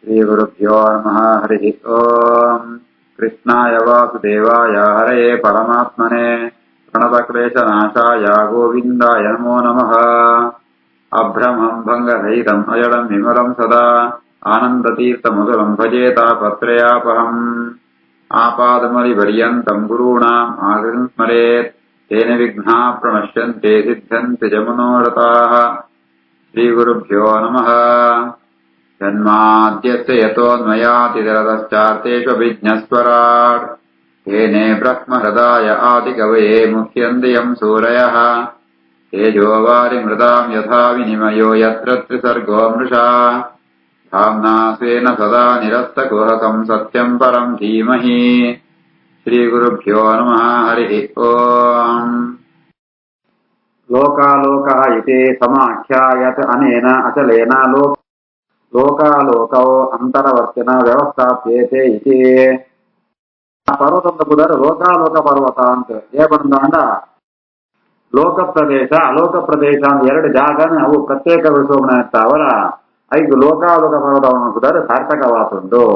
श्रीगुरुभ्यो नमः। हरिः ओम्। कृष्णाय वासुदेवाय हरये परमात्मने प्रणतक्लेशनाशाय गोविन्दाय नमो नमः। अभ्रमम् भङ्गरहितम् अजडम् विमलम् सदा आनन्दतीर्थमधुरम् भजेतापत्रयापहम्। आपादमलिपर्यन्तम् गुरूणाम् आगतिम् स्मरेत् तेन विघ्नाः प्रणश्यन्ते सिद्धन्ति च मनोरथाः। श्रीगुरुभ्यो नमः। जन्माद्यस्य यतोऽन्वयातिरतश्चार्तेष्वभिज्ञस्वराट् येने ब्रह्महृदाय आदिकवये मुह्यन्ति सूरयः। तेजोवारिमृताम् यथा विनिमयो यत्र त्रिसर्गो मृषा धाम्ना स्वेन सदा निरस्तकुहकम् सत्यम् परम् धीमहि। श्रीगुरुभ्यो नमः। हरिः ओम्। लोकालोकः इति समाख्यायत अनेन अचलेन लोकालोकौ ಅಂತರವರ್ತಿನ ವ್ಯವಸ್ಥಾಪ್ಯತೆ ಇತಿ ಪರ್ವತ ಅಂತ ಕೂದರೆ ಲೋಕಾಲೋಕ ಪರ್ವತ ಅಂತ ಏಪಂದ ಲೋಕ ಪ್ರದೇಶ ಅಲೋಕ ಪ್ರದೇಶ ಅಂತ ಎರಡು ಜಾಗನ ಅವು ಪ್ರತ್ಯೇಕಗೊಳಿಸೋಣ ಅವರ 5 ಲೋಕಾಲೋಕ ಪರ್ವತವನ್ನು ಕೂದರೆ ಸಾರ್ಥಕವಾದುದು.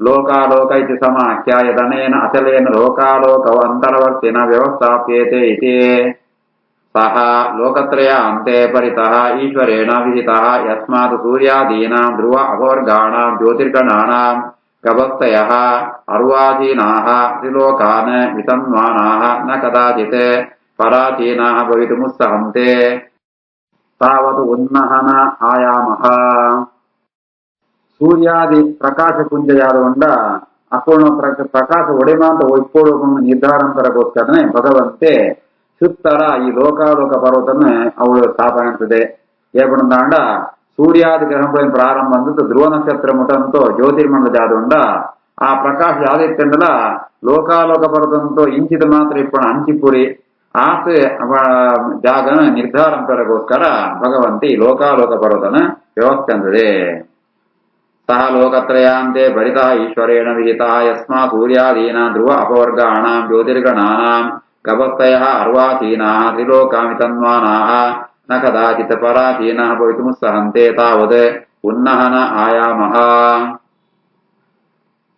ಲೋಕಾಲೋಕ ಇತಿ ಸಮಾಖ್ಯಾಯದನೇನ ಅಚಲೇನ ಲೋಕಾಲೋಕವು ಅಂತರವರ್ತಿನ ವ್ಯವಸ್ಥಾಪ್ಯತೆ ಇತಿ ಸಹ ಲೋಕತ್ರಯ ಅಂತೆ ಪರಿತಃ ಈಶ್ವರೇಣ ವಿಹಿತಃ ಯಸ್ಮಾತ್ ಸೂರ್ಯಾದೀನಾಂ ಧ್ರುವ ಅಪವರ್ಗಾಣಾಂ ಜ್ಯೋತಿರ್ಗಣಾನಾಂ ಗಭಸ್ತಯಃ ಅರ್ವಾಧೀನಾಃ ತ್ರಿಲೋಕಾನ್ ವಿತನ್ವಾನಾಃ ನ ಕದಾಚಿತ್ ಪರಾಧೀನಾಃ ಭವಿತುಮುತ್ಸಹಂತೆ ತಾವತ್ ಉನ್ನಹನ ಆಯಾಮಃ. ಸೂರ್ಯಾದಿ ಪ್ರಕಾಶ ಪುಂಜಯಾದೊಂಡ ಅಪೂರ್ಣ ಪ್ರಕಾಶ ಒಡೆಮಾಂತ ಒಯ್ಕೊಳ್ಳೋಕೊಂಡು ನಿರ್ಧಾರಂತರಗೋಸ್ಕರನೇ ಭಗವಂತೆ ಸುತ್ತರ ಈ ಲೋಕಾಲೋಕ ಪರ್ವತನ ಅವಳು ಸ್ಥಾಪನಿಸುತ್ತದೆ. ಏಪಣದಾಂಡ ಸೂರ್ಯಾದಿ ಗ್ರಹಣ ಪ್ರಾರಂಭ ಅಂದದ್ದು ಧ್ರುವ ನಕ್ಷತ್ರ ಮುಟಂತೋ ಜ್ಯೋತಿರ್ಮಂಡ ಜಾದುಂಡ ಆ ಪ್ರಕಾಶ ಯಾದಿತ್ತಂಡಲ ಲೋಕಾಲೋಕ ಪರ್ವತಂತೋ ಇಂಚಿದ ಮಾತ್ರ ಇಪ್ಪಣ ಅಂಚಿಪುರಿ ಆತ ಜಾಗನ ನಿರ್ಧಾರಂತರಗೋಸ್ಕರ ಭಗವಂತಿ ಈ ಲೋಕಾಲೋಕ ಪರ್ವತನ ವ್ಯವಸ್ಥೆ ಅಂದದೆ. ಸಹ ಲೋಕತ್ರಯಾಂತೆ ಪರಿತಃ ಈಶ್ವರೇಣ ವಿಹಿತಃ ಯಸ್ಮಾತ್ ಸೂರ್ಯಾದೀನಾಂ ಧ್ರುವ ಅಪವರ್ಗಾಣಾಂ ಜ್ಯೋತಿರ್ಗಣಾನಾಂ ಗಭಸ್ತಯಃ ಅರ್ವಾಧೀನಾಃ ತ್ರಿಲೋಕಾನ್ ವಿತನ್ವಾನಾಃ ನ ಕದಾಚಿತ್ ಪರಾಧೀನಾಃ ಭವಿತುಮುತ್ಸಹಂತೆ ತಾವದ್ ಉನ್ನಹನ ಆಯಾಮಃ.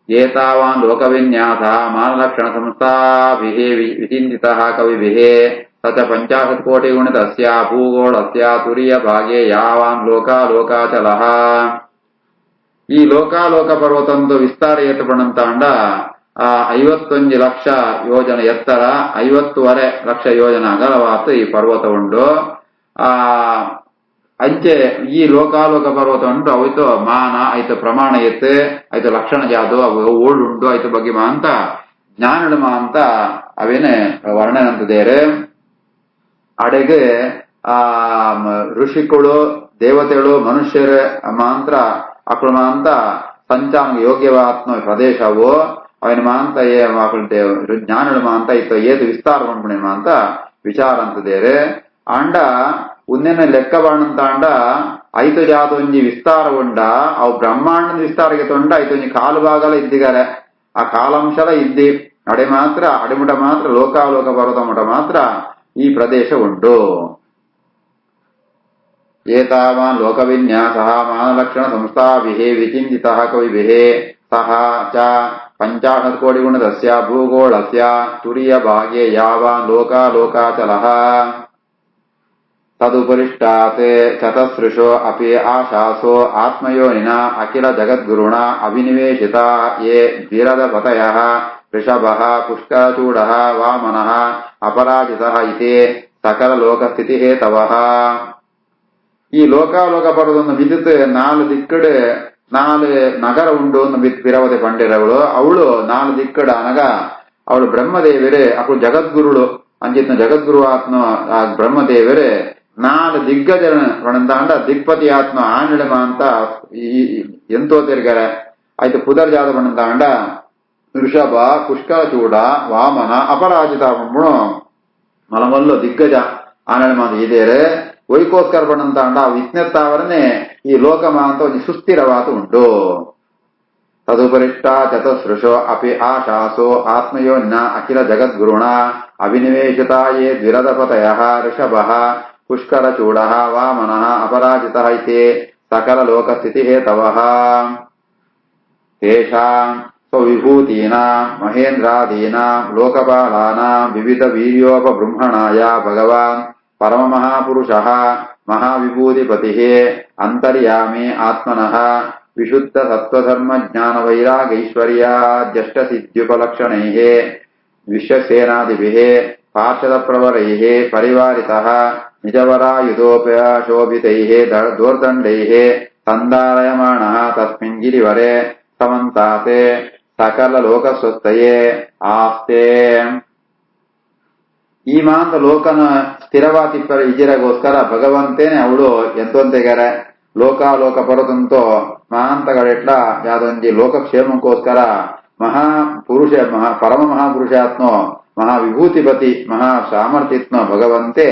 ಏತಾವಾನ್ ಲೋಕವಿನ್ಯಾಸಃ ಮಾನಲಕ್ಷಣ ಸಂಸ್ಥಾಭಿಃ ವಿಚಿಂತಿತಃ ಕವಿಭಿಃ ಸ ಚ 50 ಕೋಟಿಗುಣಿತಸ್ಯ ಭೂಗೋಳಸ್ಯ ತುರಿಯ ಭಾಗೆ ಯಾವಾನ್ ಲೋಕಾಲೋಕಾಚಲಃ. ಈ ಲೋಕಾಲೋಕ ಪರ್ವತಂದು ವಿಸ್ತಾರ ಏತುಪಡಂತಾಂಡ 51 ಲಕ್ಷ ಯೋಜನ ಎತ್ತರ 50 ಲಕ್ಷ ಯೋಜನ ಅಗಲವಾತು ಈ ಪರ್ವತ ಉಂಡು. ಅಂಚೆ ಈ ಲೋಕಾಲೋಕ ಪರ್ವತ ಉಂಟು ಅವತ್ತು ಮಾನ ಆಯ್ತು ಪ್ರಮಾಣ ಎತ್ತು ಆಯ್ತು ಲಕ್ಷಣ ಜಾದು ಅವು ಓಳುಂಡು ಆಯ್ತು ಬಗ್ಗೆ ಅಂತ ಜ್ಞಾನಡುಮ ಅಂತ ಅವೇನೆ ವರ್ಣನಂತದೇರೆ ಅಡೆಗೆ ಋಷಿಗಳು ದೇವತೆಗಳು ಮನುಷ್ಯರ ಮಾಂತ್ರ ಅಕ್ಳ ಅಂತ ಸಂಚಾಂಗ ಯೋಗ್ಯವಾತ್ಮ ಪ್ರದೇಶವು ಅವನ ಮಾಂತ ಜ್ಞಾನಡು ಮಾಂತ ಇತ್ತು ಏದು ವಿಸ್ತಾರ ಮಾಡ್ಬಿಣ ಅಂತ ವಿಚಾರ ಅಂತದೇರೆ ಅಂಡ ಉನ್ನೆನ ಲೆಕ್ಕ ಬಾಣಂತ ಅಂಡ 5 ಜಾತೊಂಜಿ ವಿಸ್ತಾರ ಉಂಡ ಅವು ಬ್ರಹ್ಮಾಂಡದ ವಿಸ್ತಾರಕ್ಕೆ ತೊಂಡ 5 ಕಾಲು ಭಾಗಲ ಇದ್ದಿಗಾರೆ ಆ ಕಾಲಾಂಶಲ ಇದ್ದಿ ಅಡೆ ಮಾತ್ರ ಅಡೆಮುಟ ಮಾತ್ರ ಲೋಕಾಲೋಕ ಪರ್ವತ ಮುಟ ಮಾತ್ರ ಈ ಪ್ರದೇಶ ಉಂಟು. ಏತಾವಾನ್ ಲೋಕವಿನ್ಯಾಸಃ ಮಾನಲಕ್ಷಣ ಸಂಸ್ಥಾಭಿಃ ವಿಚಿಂತಿತಃ ಕವಿಭಿಃ ಸಹ ಚ 50 ಕೋಟಿಗುಣಿತಸ್ಯ ಭೂಗೋಳಸ್ಯ ತುರಿಯ ಭಾಗೆ ಯಾವಾನ್ ಲೋಕಾಲೋಕಾಚಲಃ. ತದುಪರಿಷ್ಟಾತ್ ಚತಸೃಶೋ ಅಪಿ ಆಶಾಸೋ ಆತ್ಮಯೋನಿನ ಅಖಿಲ ಜಗದ್ಗುರುಣ ಅಭಿನಿವೇಶಿತಾ ಯೇ ದ್ವಿರದಪತಯಃ ಋಷಭಃ ಪುಷ್ಕರಚೂಡಃ ವಾಮನಃ ಅಪರಾಜಿತಃ ಇತಿ ಸಕಲ ಲೋಕಸ್ಥಿತಿ ಹೇತವಃ. ಈ ಲೋಕಾಲೋಕ ಪರ್ವತವನ್ನು ವಿದ್ಯುತ್ 4 ದಿಕ್ಕಡು 4 ನಗರ ಉಂಡು ಪಿರವತೆ ಪಂಡಿರವಳು ಅವಳು 4 ದಿಕ್ಕಡ ಅನಗ ಅವಳು ಬ್ರಹ್ಮದೇವರೇ ಅಪ್ಪಳು ಜಗದ್ಗುರುಳು ಅಂಚಿತ್ನ ಜಗದ್ಗುರು ಆತ್ಮ ಬ್ರಹ್ಮದೇವರೇ 4 ದಿಗ್ಗಜ ಒಣಂದಾಂಡ ದಿಕ್ಪತಿ ಆತ್ಮ ಆಂಡಮ ಅಂತ ಎಂತೋ ತಿರ್ಗಾರೆ ಆಯ್ತು ಪುದರ್ ಜಾತ ಬಣ್ಣದಾಂಡ ಋಷಭ ಪುಷ್ಕರ ಚೂಡ ವಾಮನ ಅಪರಾಜಿತ ಮಲಮಲ್ಲು ದಿಗ್ಗಜ ಆನಡಮ ಅಂತ ಇದೇರೆ ವೈಕೋಸ್ಕರ ಬಣ್ಣಂತ ಅಂಡ ವಿಜ್ಞತ್ತಾವರನೆ ಈ ಲೋಕಮ ಅಂತ ಒಂದು ಸುಸ್ಥಿರವಾದ ಉಂಟು. ತದುಪರಿಷ್ಟ ಚತಸೃಶೋ ಅಪಿ ಆಶಾಸೋ ಆತ್ಮಯೋನ್ನ ಅಖಿಲ ಜಗದ್ಗುರುಣ ಅಭಿನಿವೇಶಿತಾ ಯೇ ದ್ವಿರದಪತಯಃ ಋಷಭಃ ಪುಷ್ಕರಚೂಡಃ ವಾಮನಃ ಅಪರಾಜಿತಃ ಇತಿ ಸಕಲ ಲೋಕಸ್ಥಿತಿ ಹೇತವಃ ತೇಷಾಂ ಸ್ವವಿಭೂತೀನಾಂ ಮಹೇಂದ್ರಾದೀನಾಂ ಲೋಕಪಾಲಾನಾಂ ವಿವಿಧ ವೀರ್ಯೋಪಬೃಂಹಣಾಯ ಭಗವಾನ್ ಪರಮಮಹಾಪುರುಷಃ ಮಹಾವಿಭೂತಿಪತಿಃ ಅಂತರ್ಯಾಮಿ ಆತ್ಮನಃ ವಿಶುದ್ಧ ಸತ್ವಧರ್ಮ ಜ್ಞಾನ ವೈರಾಗೈಶ್ವರ್ಯಾದ್ಯಷ್ಟಸಿದ್ಧ್ಯುಪಲಕ್ಷಣೈಃ ವಿಶ್ವಸೇನಾದಿಭಿಃ ಪಾರ್ಷದಪ್ರವರೈಃ ಪರಿವಾರಿತಃ ನಿಜವರಾಯುಧೋಪಶೋಭಿತೈಃ ದೋರ್ದಂಡೈಃ ಸಂಧಾರಯಮಾಣಃ ತಸ್ಮಿನ್ ಗಿರಿವರೆ ಸಮಂತಾತೆ ಸಕಲ ಲೋಕಸ್ವಸ್ಥಯೇ ಆಸ್ತೆ. ಈ ಮಾಂತ ಲೋಕನ ಸ್ಥಿರವಾತಿಪ್ಪರ ಇಜಿರಗೋಸ್ಕರ ಭಗವಂತೇನೆ ಅವಳು ಎಂತೊಂತೆಗರೆ ಲೋಕಾಲೋಕ ಪರತಂತೋ ಮಹಾಂತಗಳೆಟ್ಲ ಯಾದೊಂಜಿ ಲೋಕಕ್ಷೇಮಕ್ಕೋಸ್ಕರ ಮಹಾಪುರುಷ ಪರಮ ಮಹಾಪುರುಷಾತ್ನೋ ಮಹಾವಿಭೂತಿಪತಿ ಮಹಾ ಸಾಮರ್ಥ್ಯತ್ನೋ ಭಗವಂತೆ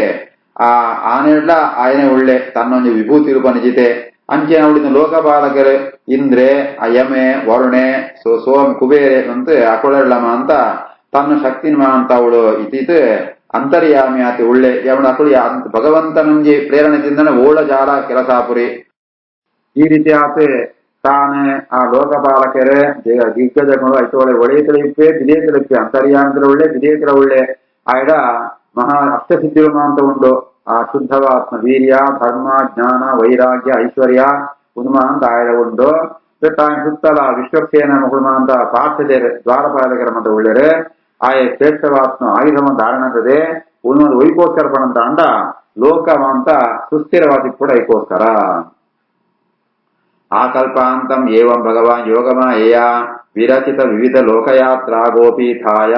ಆ ಆನೆಡ್ಲ ಆಯನೆ ಒಳ್ಳೆ ತನ್ನೊಂದು ವಿಭೂತಿ ರೂಪ ನಿಜಿತೆ ಅಂಚೆ ಅವಳಿನ ಲೋಕಪಾಲಕರು ಇಂದ್ರೆ ಯಮೆ ವರುಣೆ ಸೋಮ ಕುಬೇರೆ ಅಂತ ಅಕೊಳೆಳ್ಳಮ ಅಂತ ತನ್ನ ಶಕ್ತಿನ ಅಂತ ಅವಳು ಇತಿತ್ ಅಂತರ್ಯಾಮಿ ಆತಿ ಒಳ್ಳೆ ಅವಳು ಅಕಳು ಭಗವಂತನಂಜಿ ಪ್ರೇರಣೆದಿಂದನೇ ಓಳ ಜಾಲ ಕೆಲಸಾಪುರಿ ಈ ರೀತಿ ಆತೆ ತಾನೇ ಆ ಲೋಕಪಾಲಕರೇ ದಿಗ್ಗಜಗಳು ಐತೊಳೆ ಒಡೆಯತಲಿಪ್ಪೆ ವಿಧೇಯತಲಿಪ್ಪೆ ಅಂತರ್ಯಾಮಿಗಳ ಒಳ್ಳೆ ವಿಧೇಯತರ ಒಳ್ಳೆ ಆಯ್ಡ ಮಹಾ ಅಷ್ಟಸಿದ್ಧಿಗಳು ಅಂತ ಉಂಟು ಆ ಶುದ್ಧವಾತ್ಮ ವೀರ್ಯ ಧರ್ಮ ಜ್ಞಾನ ವೈರಾಗ್ಯ ಐಶ್ವರ್ಯ ಉನ್ಮ ಅಂತ ಆಯ್ಡ ಉಂಟು ಸುತ್ತಲ ವಿಶ್ವಕ್ಷೇನ ಮುಗುಳ್ಮ ಅಂತ ಪಾರ್ಶ್ವದೇರು ದ್ವಾರಪಾಲಕರ ಮತ ಒಳ್ಳೆರೆ ಆಯ ಶ್ರೇಷ್ಠವಾತ್ಮ ಆಯುಧಮ ಧಾರಣತದೆ ಉನ್ನೊಂದು ವೈಕೋಸ್ಕರ ಪಣಂತ ಅಂಡ ಲೋಕವಂತ ಸುಸ್ಥಿರವಾದಿ ಕೂಡ ಐಕೋಸ್ಕರ ಆಕಲ್ಪಾಂತಂ ಏವಂ ಭಗವಾನ್ ಯೋಗಮಾಯೇಯ ವಿರಚಿತ ವಿವಿಧ ಲೋಕಯಾತ್ರಾ ಗೋಪೀಥಾಯ.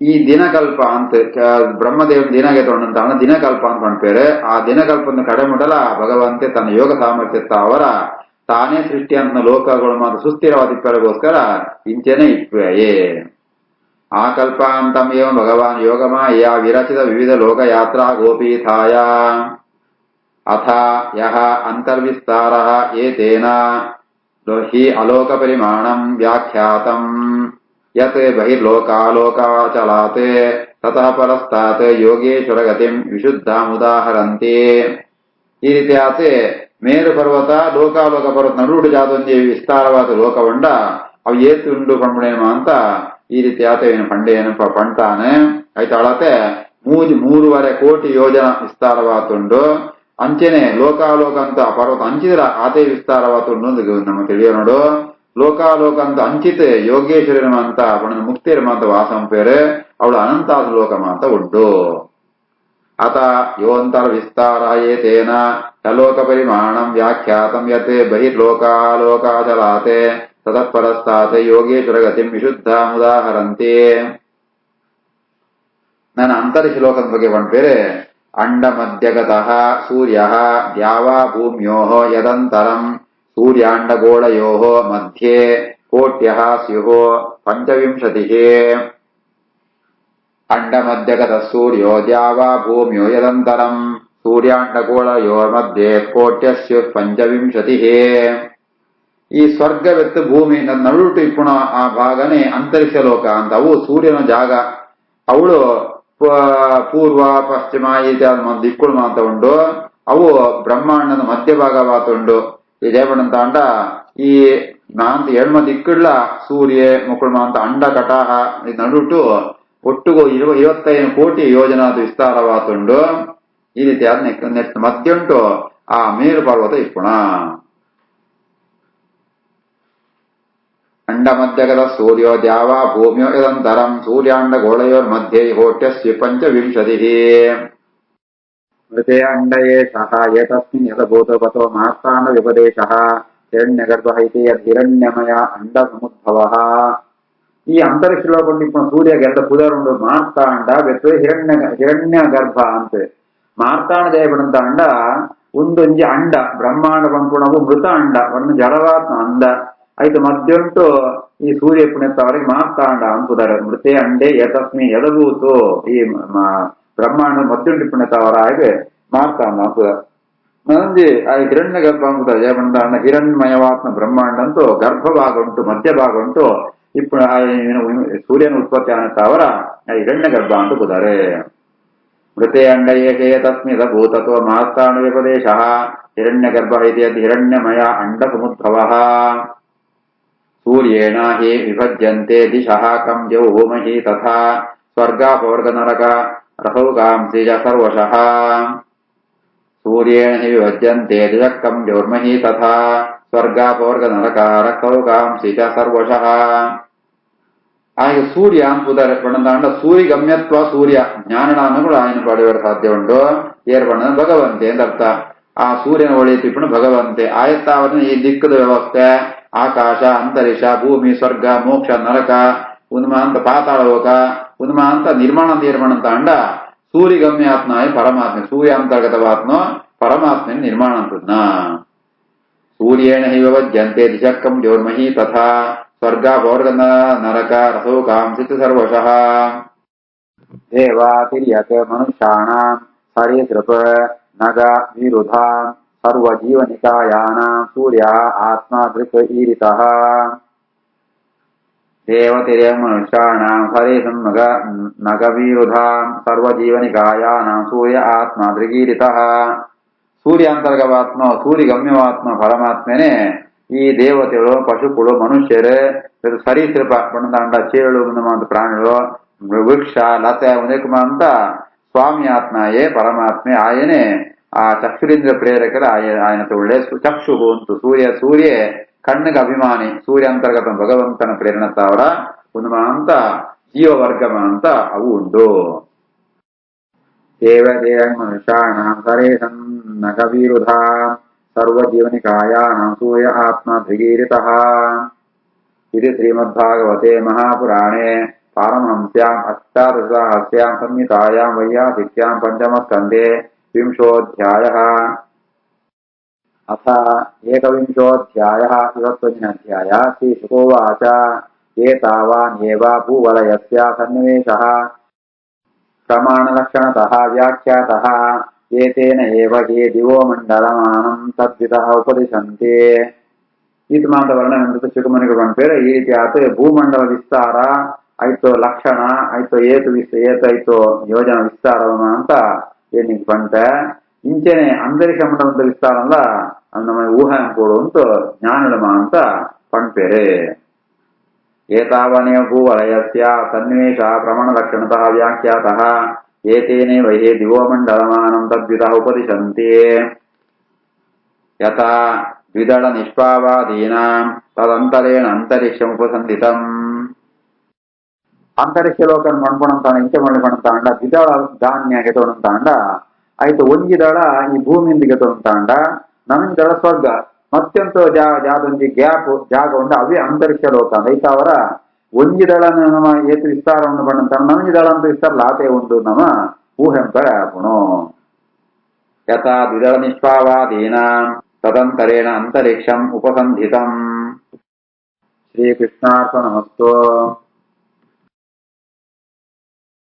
ಈ ದಿನಕಲ್ಪ ಅಂತ ಬ್ರಹ್ಮದೇವನ ದಿನಗೆ ತೊಗೊಂಡಂತ ದಿನಕಲ್ಪ ಅಂತ ಪಂಪೇರೆ ಆ ದಿನಕಲ್ಪನ ಕಡೆಮುಡಲ ಭಗವಂತೆ ತನ್ನ ಯೋಗ ಸಾಮರ್ಥ್ಯತ್ತ ಅವರ ತಾನೇ ಸೃಷ್ಟಿ ಅಂತ ಲೋಕಗಳು ಮಾತ್ರ ಸುಸ್ಥಿರವಾದಿಪ್ಪರಿಗೋಸ್ಕರ ಇಂಚೆನೆ ಇಪ್ಪಯೇ. ಆಕಲ್ಪಾಂತಂ ಏವಂ ಭಗವಾನ್ ಯೋಗಮಾಯೇಯ ವಿರಚಿತ ವಿವಿಧ ಲೋಕಯಾತ್ರಾ ಗೋಪೀಥಾಯ. ಅಥ ಯಹ ಅಂತರ್ವಿಸ್ತಾರಃ ಏತೇನ ಹಿ ಅಲೋಕ ಪರಿಮಾಣಂ ವ್ಯಾಖ್ಯಾತಂ ಯತ್ ಬಹಿರ್ಲೋಕಾಲೋಕಾಚಲಾತ್ ತತಃ ಪರಸ್ತಾತ್ ಯೋಗೇಶ್ವರ ಗತಿಂ ವಿಶುದ್ಧಾಮುದಾಹರಂತೆ. ಈ ರೀತಿ ಆತೆ ಮೇರು ಪರ್ವತ ಲೋಕಾಲೋಕ ಪರ್ವತ ನಡುಡು ಜಾದೊಂಜಿ ವಿಸ್ತಾರವಾದ ಲೋಕವಂಡ ಅವು ಏತುಂಡು ಪಂಪಣೇಮ ಅಂತ ಈ ರೀತಿ ಆತ ಏನು ಪಂಡೇನು ಪಂಟಾನೆ ಆಯ್ತು ಅಳತೆ 3.5 ಕೋಟಿ ಯೋಜನ ವಿಸ್ತಾರವಾತುಂಡು ಅಂಚೆನೆ ಲೋಕಾಲೋಕ ಅಂತ ಪರ್ವತ ಅಂಚಿದ್ರ ಆತೆ ವಿಸ್ತಾರವಾತುಂಡು ನಮ್ಮ ತಿಳಿಯೋ ನೋಡು. ಲೋಕಾಲೋಕ ಅಂತ ಅಂಚಿತೆ ಯೋಗೇಶ್ವರನ ಅಂತ ಅವನ ಮುಕ್ತಿರಮ ಅಂತ ವಾಸಂ ಪೇರೆ ಅವಳು ಅನಂತಾದ ಲೋಕಮ ಅಂತ ಉಂಟು. ಅತ ಯೋಂತರ ವಿಸ್ತಾರ ಏತೇನ ಲೋಕ ಪರಿಮಾಣಂ ವ್ಯಾಖ್ಯಾತಂ ಯತ್ ಬಹಿರ್ಲೋಕಾಲೋಕಾಚಲಾತೆ ತತಃಪರಸ್ತಾತ್ ಯೋಗೇಶ್ವರ ಗತಿಂ ವಿಶುದ್ಧಾಮುದಾಹರಂತೆ. ನನ್ನ ಅಂತರಿಕ್ಷ ಲೋಕದ ಬಗ್ಗೆ ಪಂಪೇರೆ ಅಂಡ ಮಧ್ಯಗತಃ ಸೂರ್ಯಃ ದ್ಯಾವಾ ಭೂಮ್ಯೋಃ ಯದಂತರಂ ಸೂರ್ಯಾಂಡಗೋಳಯೋಃ ಮಧ್ಯೆ ಕೋಟ್ಯಃ ಸ್ಯುಃ 25. ಅಂಡ ಮಧ್ಯಗತಃ ಸೂರ್ಯೋ ದ್ಯಾವಾ ಭೂಮ್ಯೋ ಯದಂತರಂ ಸೂರ್ಯಾಂಡಗೋಳಯೋರ್ ಮಧ್ಯೆ ಕೋಟ್ಯಃ ಸ್ಯುಃ 25. ಈ ಸ್ವರ್ಗವೆತ್ತು ಭೂಮಿ ನನ್ನ ನಡುಟು ಇಪ್ಪುಣ ಆ ಭಾಗನೇ ಅಂತರಿಕ್ಷ ಲೋಕ ಅಂತ. ಅವು ಸೂರ್ಯನ ಜಾಗ ಅವಳು ಪೂರ್ವ ಪಶ್ಚಿಮ ಇತ್ಯಾದಿ ದಿಕ್ಕುಳು ಮಾತ ಉಂಡು. ಅವು ಬ್ರಹ್ಮಾಂಡದ ಮಧ್ಯಭಾಗವಾತುಂಡು. ಇದೇಪಣಂತ ಅಂಡ ಈ ನಾಂತ ಎಳ್ಮ ದಿಕ್ಕುಳ್ಳ ಸೂರ್ಯ ಮುಕುಳ್ಮ ಅಂತ ಅಂಡ ಕಟಾಹ ನಡುಟು ಒಟ್ಟುಗು 25 ಕೋಟಿ ಯೋಜನಾದ ವಿಸ್ತಾರವಾತುಂಡು. ಈ ರೀತಿ ಆದ ನೆಕ್ಸ್ಟ್ ಮಧ್ಯುಂಟು ಆ ಮೇರು ಪರ್ವತ ಇಪ್ಪುಣ. ಅಂಡ ಮಧ್ಯಗತ ಸೂರ್ಯೋ ದ್ಯಾವಾ ಭೂಮ್ಯೋ ಯದಂತರಂ ಸೂರ್ಯಾಂಡ ಗೋಳಯೋರ್ ಮಧ್ಯೆ ಕೋಟ್ಯಸ್ಯ 25. ಮೃತೆ ಅಂಡಯೇ ಸಹ ಏತಸ್ಮಿನ್ ಯದಭೂತಪತೋ ಮಾರ್ತಾಂಡ ವಿಪದೇಶಃ ಹಿರಣ್ಯಗರ್ಭ ಇತಿ ಯದ್ಹಿರಣ್ಯಮಯ ಅಂಡ ಸಮುದ್ಭವಃ. ಈ ಅಂತರಿಕ್ಷ ಲೋಕಂಡು ಸೂರ್ಯ ಗೆದ್ದ ಪುದರುಂಡು ಮಾರ್ತಾಂಡ ಬೆತ್ತು ಹಿರಣ್ಯ ಗರ್ಭ ಅಂತ. ಮಾರ್ತಾಂಡ ದೇವನಂತ ಅಂಡ ಒಂದೊಂಜಿ ಅಂಡ ಬ್ರಹ್ಮಾಂಡ ಪಂಪುಣವು ಮೃತ ಅಂಡ ಒಂದು ಜಡವಾತ್ಮ ಅಂದ ಆಯ್ತು. ಮಧ್ಯುಂಟು ಈ ಸೂರ್ಯ ಪುಣ್ಯತ್ತವರಿಗೆ ಮಾರ್ತಾಂಡ ಅಂಪುದಾರೆ. ಮೃತೆ ಅಂಡೆ ಯತಸ್ಮಿ ಯದಭೂತು ಈ ಬ್ರಹ್ಮಾಂಡ ಮಧ್ಯುಂಟು ಪುಣ್ಯತ್ತವರ ಹಾಗೆ ಮಾರ್ತಾಂಡ ಅಂಪುದಾರೆ. ನಂಜಿ ಆ ಹಿರಣ್ಯ ಗರ್ಭ ಅಂಪುದಾರೆ ಜಯಪಂಡ ಹಿರಣ್ಮಯವಾತ್ಮ ಬ್ರಹ್ಮಾಂಡ ಅಂತೂ ಗರ್ಭಭಾಗ ಉಂಟು ಮಧ್ಯ ಭಾಗ ಉಂಟು. ఇప్పుడు సూర్యను ఉత్పత్తి అనవర ಹಿರಣ್ಯ ಗರ್ಭ ಅಂತ ಬುಧಾರೆ. ಮೃತೆ ಅಂಡಯೇ ತಸ್ಮಿದ ಭೂತತ್ವ ಮಹತ್ತಾನು ವ್ಯಪದೇಶ हिरण्यगर्भः इति यद् हिरण्यमय अण्डसमुद्भवः सूर्येण हि विभज्यन्ते दिशः कं जौमहि तथा स्वर्गापोर्गनरक रसौकांसि च सर्वशः सूर्येण हि विभज्यन्ते दिशः कं जौर्महि तथा ಸ್ವರ್ಗಾಪವರ್ಗ ರಕ್ತೌಕಾಂಸಿ ಚ ಸರ್ವಶಃ. ಹಾಗೆ ಸೂರ್ಯ ಉದರ ಪಣದಾಂಡ ಸೂರ್ಯ ಗಮ್ಯತ್ವ ಸೂರ್ಯ ಜ್ಞಾನವನ್ನು ಕೂಡ ఆయన ಪಡೆಯುವ ಸಾಧ್ಯ ಉಂಟು ಏರ್ಪಣ ಭಗವಂತೆ ಅಂತ ಅರ್ಥ. ಆ ಸೂರ್ಯನ ಒಳಿ ತಿಪ್ಪಣ ಭಗವಂತೆ ಆಯತ್ತಾವನ್ನ ಈ ದಿಕ್ಕದ ವ್ಯವಸ್ಥೆ ಆಕಾಶ ಅಂತರಿಕ್ಷ ಭೂಮಿ ಸ್ವರ್ಗ ಮೋಕ್ಷ ನರಕ ಉನ್ಮ ಅಂತ ಪಾತಾಳ ಲೋಕ ಉನ್ಮ ಅಂತ ನಿರ್ಮಾಣ ಅಂತ ಅಂಡ ಸೂರ್ಯಗಮ್ಯಾತ್ನಾಯ ಪರಮಾತ್ಮ ಸೂರ್ಯ ಅಂತರ್ಗತವಾತ್ಮ ಪರಮಾತ್ಮ ನಿರ್ಮಾಣ ಅಂತದ್ನ सूर्येण हि विभज्यन्ते दिशः कं ज्योर्महि तथा स्वर्गापोर्ग नरक रसौकांसि च सर्वशः देवातिर्यक मनुष्याणां सरीसृप नग विरुधां सर्वजीवनिकायानां सूर्यः आत्मा दृक् ईरितः देवतिर्यक मनुष्याणां सरीसृप नग विरुधां सर्वजीवनिकायानां सूर्य आत्मा दृगीरितः ಸೂರ್ಯ ಅಂತರ್ಗವಾತ್ಮ ಸೂರ್ಯ ಗಮ್ಯವಾತ್ಮ ಪರಮಾತ್ಮನೇ ಈ ದೇವತೆಗಳು ಪಶುಗಳು ಮನುಷ್ಯರು ಸರೀಸೃಪ ಬಣ್ಣದಾಂಡ ಚೇಳು ಮುಂದ ಪ್ರಾಣಿಗಳು ವೃಕ್ಷ ಲತೆ ಅಂತ ಸ್ವಾಮಿ ಆತ್ಮಯೇ ಪರಮಾತ್ಮೆ ಆಯನೇ ಆ ಚಕ್ಷುರೇಂದ್ರ ಪ್ರೇರಕರ ఆయన ಒಳ್ಳೆ ಚಕ್ಷು ಅಂತು ಸೂರ್ಯ ಕಣ್ಣಿಗೆ ಅಭಿಮಾನಿ ಸೂರ್ಯ ಅಂತರ್ಗತ ಭಗವಂತನ ಪ್ರೇರಣೆ ತಾವರ ಅಂತ ಜೀವವರ್ಗಮ ಅಂತ ಅವು ಉಂಟು. ದೇವದೇವ ಮನುಷ್ಯಾಣಾಂ ಸರೇಸಂ ನಗವಿರುಧಾಂ ಸರ್ವಜೀವನಿಕಾಯಾನಾಂ ಸೂರ್ಯ ಆತ್ಮ ಧೃಗೀರಿತಃ ಇದು ಶ್ರೀಮದ್ಭಾಗವತೆ ಮಹಾಪುರಾಣೆ ಪಾರಮಹಂಸ್ಯಾಂ ಅಷ್ಟಾದಶಸಾಹಸ್ರ್ಯಾಂ ಸಂಹಿತಾಯಾಂ ವೈಯಾಸಿಕ್ಯಾಂ ಪಂಚಮಸ್ಕಂಧೆ ವಿಂಶೋऽಧ್ಯಾಯಃ. ಅಥ ಏಕವಿಂಶೋऽಧ್ಯಾಯಃ 21ನೇ ಅಧ್ಯಾಯ. ಶ್ರೀಶುಕೋವಾಚ ಏತಾವಾನ್ಯೇವ ಭೂವಲಯಸ್ಯ ಸನ್ನಿವೇಶಃ ಪ್ರಮಾಣಲಕ್ಷಣತಃ ವ್ಯಾಖ್ಯಾತಃ ಏತೇನ ಏವ ಹಿ ದಿವೋಮಂಡಲಮಾನಂ ತದ್ವಿತಃ ಉಪದಿಶಂತೆ. ಈ ಮಾಂತ ವರ್ಣನೆ ಚಿಕ್ಕಮನೆಗೆ ಬಂದ್ಪೇರೆ ಈ ರೀತಿ ಆತ ಭೂಮಂಡಲ ವಿಸ್ತಾರ ಆಯ್ತು ಲಕ್ಷಣ ಆಯ್ತು ಏತು ಯೋಜನ ವಿಸ್ತಾರ ಅಂತ ಏನಿಗೆ ಬಂತ ಇಂಚೆನೆ ಅಂತರಿಕ್ಷ ಮಂಡಲದ ವಿಸ್ತಾರ ಅಲ್ಲ ನಮ್ಮ ಊಹೆ ಕೊಡುವಂತ ಜ್ಞಾನಡಮ ಅಂತ ಪಂಪೇರೆ. ಏತಾವನೇವ ಭೂವಲಯಸ್ಯ ಸನ್ನಿವೇಶ ಪ್ರಮಾಣಲಕ್ಷಣತಃ ವ್ಯಾಖ್ಯಾತಃ ಏತೇನೇವ ಹಿ ದಿವೋಮಂಡಲಮಾನಂ ತದ್ವಿತಃ ಉಪದಿಶಂತೆ. ಯಥಾ ದ್ವಿದಳ ನಿಷ್ಪಾವಾದೀನಾಂ ತದಂತರೇಣ ಅಂತರಿಕ್ಷಂ ಉಪಸಂಧಿತಂ. ಅಂತರಿಕ್ಷ ಲೋಕ ಮಣ್ಪಣಂತಾಂಡ ಇಂಚೆ ಮಣ್ಪಣಂತಾಂಡ ದ್ವಿದಳ ಧಾನ್ಯ ಗೆತೋಣಂತಾಂಡ ಆಯ್ತು ಒಂಜಿದಳ ಈ ಭೂಮಿಯಿಂದ ಗೆತೋಣಂತಾಂಡ ನಮಗೆ ದಳ ಸ್ವರ್ಗ ಮತ್ತೆಂತ ಜಾದೊಂದು ಗ್ಯಾಪ್ ಜಾಗ ಉಂಡ ಅವೇ ಅಂತರಿಕ್ಷ ಲೋಕ ಅಂತ ಅವರ ಒಂಜಿದಳ ನಮ್ಮ ಏತು ವಿಸ್ತಾರವನ್ನು ಪಡಂತ ನಮಜಿದಳ ಅಂತ ವಿಸ್ತಾರ ಲಾತೆ ಉಂಟು ನಮ್ಮ ಊಹೆಂಪರ ಆಪುಣು. ಯಥಾ ದ್ವಿದಳ ನಿಷ್ಪಾವಾದೀನಾಂ ತದಂತರೇಣ ಅಂತರಿಕ್ಷಂ ಉಪಸಂಧಿತಂ. ಶ್ರೀಕೃಷ್ಣಾರ್ಪಣಮಸ್ತು.